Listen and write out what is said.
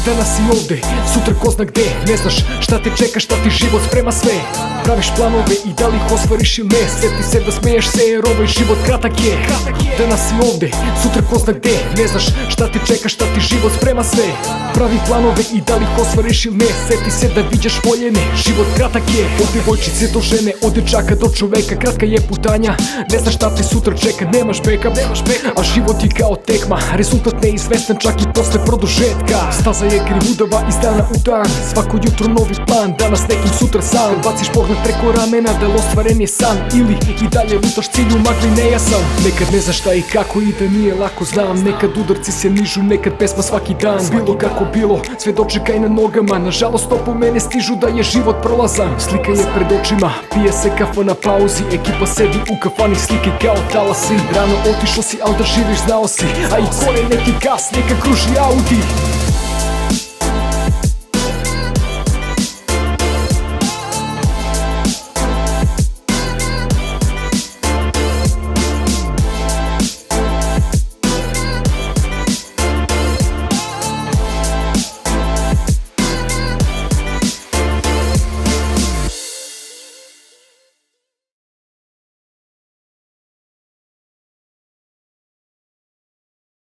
Danas si ovde, sutra ko zna gde. Ne znaš šta te čeka, šta ti život sprema sve. Praviš planove i da li ih ostvariš ili ne. Sjeti se da smeješ se jer ovaj život kratak je. Danas si ovde, sutra ko zna gde. Ne znaš šta te čeka, šta ti život sprema sve. Pravi planove i da li ih ostvariš ili ne. Sjeti se da viđaš voljene, život kratak je. Od devojčice do žene, od dečaka do čoveka. Kratka je putanja, ne znaš šta te sutra čeka. Nemaš backup, a život je kao tekma. Rezultat neizvestan čak i posle produžetka. Staza je krivudava iz dana u dan. Svako jutro novi plan, danas nekim sutra san. Baciš pogled preko ramena, da li ostvaren je san. Ili i dalje lutaš cilju magli nejasan. Nekad ne znaš šta i kako i da nije lako znam. Nekad udarci se nižu, nekad pesma svaki dan. Bilo kako bilo, sve dočekaj na nogama. Nažalost opomene stižu da je život prolazan. Slika je pred očima, pije se kafa na pauzi. Ekipa sedi u kafani, slike kao talasi. Rano otišao si, al da živiš znao si. A i gore neki gas, neka kruži Audi.